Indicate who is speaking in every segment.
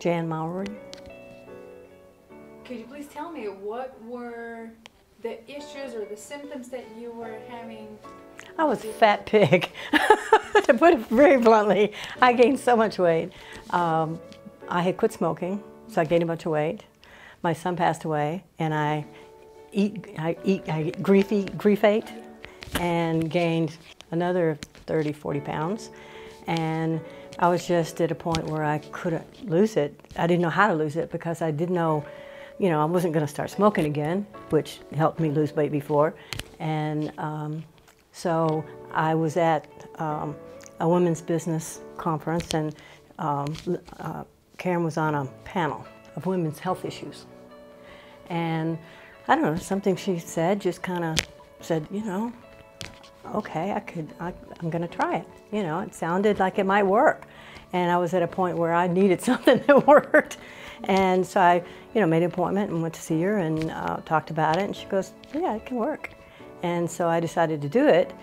Speaker 1: Jan Mowery.
Speaker 2: Could you please tell me what were the issues or the symptoms that you were having?
Speaker 1: I was a fat pig, to put it very bluntly. I gained so much weight. I had quit smoking, so I gained a bunch of weight. My son passed away, and I grief ate and gained another 30, 40 pounds. And I was just at a point where I couldn't lose it. I didn't know how to lose it because I didn't know, I wasn't going to start smoking again, which helped me lose weight before. And so I was at a women's business conference, and Karen was on a panel of women's health issues. And I don't know, something she said just kind of said, okay, I'm going to try it. It sounded like it might work. And I was at a point where I needed something that worked. And so I, made an appointment and went to see her and talked about it. And she goes, yeah, it can work. And so I decided to do it.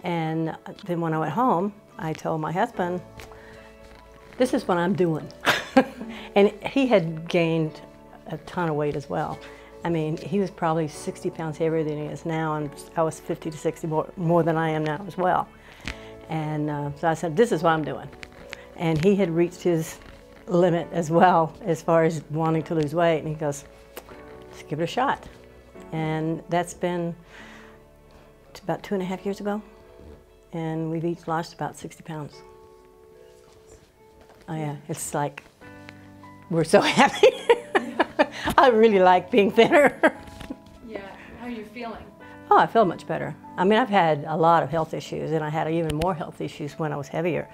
Speaker 1: And then when I went home, I told my husband, this is what I'm doing. And he had gained a ton of weight as well. I mean, he was probably 60 pounds heavier than he is now, and I was 50 to 60 more than I am now as well. And so I said, this is what I'm doing. And he had reached his limit as well as far as wanting to lose weight, and he goes, let's give it a shot. And that's been about 2.5 years ago, and we've each lost about 60 pounds. Oh yeah, it's like, we're so happy. I really like being thinner.
Speaker 2: Yeah, how are you feeling?
Speaker 1: Oh, I feel much better. I mean, I've had a lot of health issues, and I had even more health issues when I was heavier.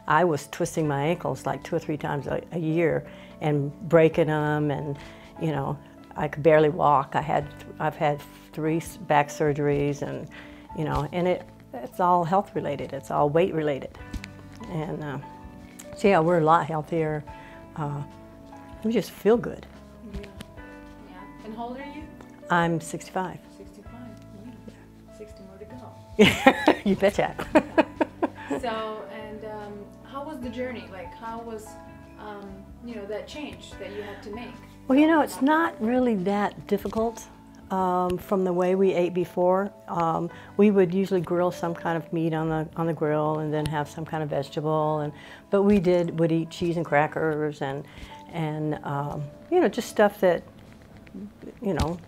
Speaker 1: I was twisting my ankles like 2 or 3 times a year and breaking them, and I could barely walk. I've had 3 back surgeries, and and it's all health related. It's all weight related, and so yeah, we're a lot healthier. We just feel good.
Speaker 2: Yeah. And how old are you?
Speaker 1: I'm 65.
Speaker 2: 65. Yeah. 60 more to go.
Speaker 1: You betcha.
Speaker 2: So, and how was the journey? Like, how was, that change that you had to make?
Speaker 1: Well, it's not really that difficult from the way we ate before. We would usually grill some kind of meat on the grill and then have some kind of vegetable, but we would eat cheese and crackers and just stuff that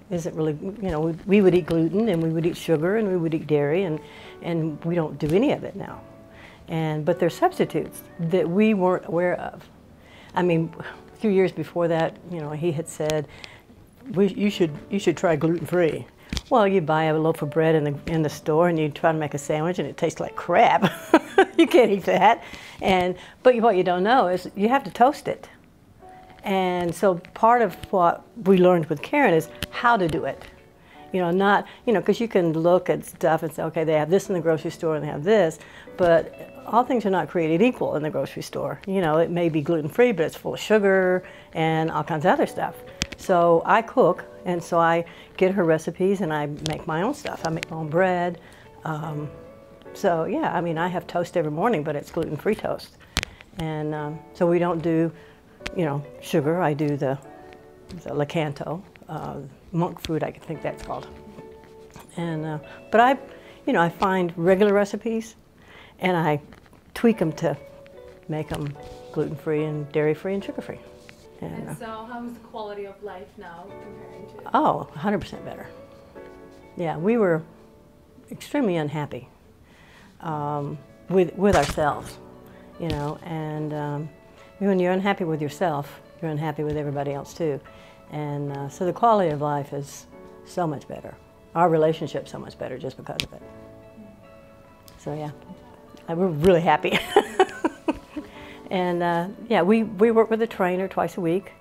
Speaker 1: isn't really, we would eat gluten, and we would eat sugar, and we would eat dairy, and we don't do any of it now. But there's substitutes that we weren't aware of. I mean, a few years before that, he had said, you should try gluten-free. Well, you buy a loaf of bread in the store, and you try to make a sandwich, and it tastes like crap. You can't eat that. But what you don't know is you have to toast it. And so part of what we learned with Karen is how to do it. Because you can look at stuff and say, okay, they have this in the grocery store and they have this, but all things are not created equal in the grocery store. It may be gluten-free, but it's full of sugar and all kinds of other stuff. So I cook, and so I get her recipes and I make my own stuff. I make my own bread. So yeah, I mean, I have toast every morning, but it's gluten-free toast. And so we don't do sugar. I do the Lakanto, monk fruit, I think that's called. And but I find regular recipes, and I tweak them to make them gluten-free and dairy-free and sugar-free.
Speaker 2: And so, how is the quality of life now comparing to?
Speaker 1: Oh, 100% better. Yeah, we were extremely unhappy with ourselves, and when you're unhappy with yourself, you're unhappy with everybody else too. And so the quality of life is so much better. Our relationship's so much better just because of it. So yeah, we're really happy. And yeah, we work with a trainer twice a week,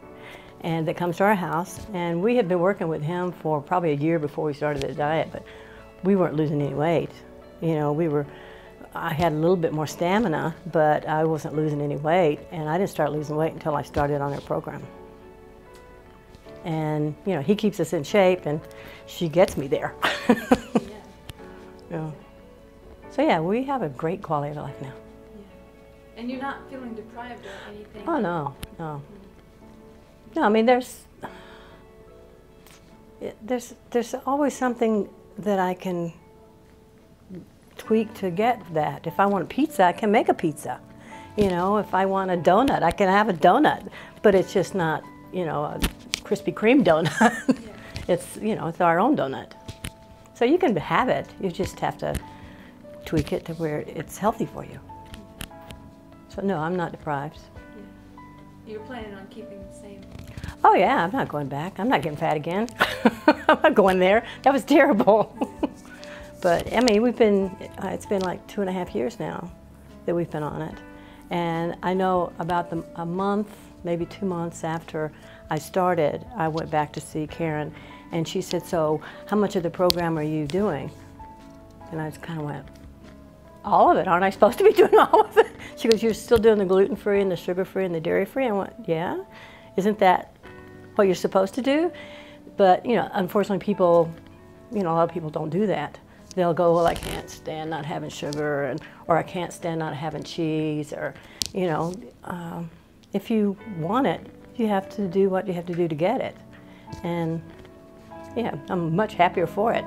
Speaker 1: and that comes to our house. And we had been working with him for probably a year before we started the diet, but we weren't losing any weight. I had a little bit more stamina, but I wasn't losing any weight, and I didn't start losing weight until I started on their program. And he keeps us in shape, and she gets me there. Yeah. So yeah, we have a great quality of life now.
Speaker 2: Yeah. And you're not feeling deprived or anything?
Speaker 1: Oh no, no. No, I mean, there's always something that I can tweak to get that. If I want a pizza, I can make a pizza. You know, if I want a donut, I can have a donut. But it's just not, you know, a Krispy Kreme donut.
Speaker 2: Yeah.
Speaker 1: It's, you know, it's our own donut. So you can have it. You just have to tweak it to where it's healthy for you. So no, I'm not deprived.
Speaker 2: Yeah. You're planning on keeping the same?
Speaker 1: Oh yeah, I'm not going back. I'm not getting fat again. I'm not going there. That was terrible. But I mean, it's been like 2.5 years now that we've been on it. And I know about a month, maybe 2 months after I started, I went back to see Karen, and she said, so how much of the program are you doing? And I just kind of went, all of it. Aren't I supposed to be doing all of it? She goes, you're still doing the gluten-free and the sugar-free and the dairy-free? I went, yeah. Isn't that what you're supposed to do? But, you know, unfortunately people, you know, a lot of people don't do that. They'll go, well, I can't stand not having sugar, or I can't stand not having cheese, or, you know, if you want it, you have to do what you have to do to get it. And, yeah, I'm much happier for it.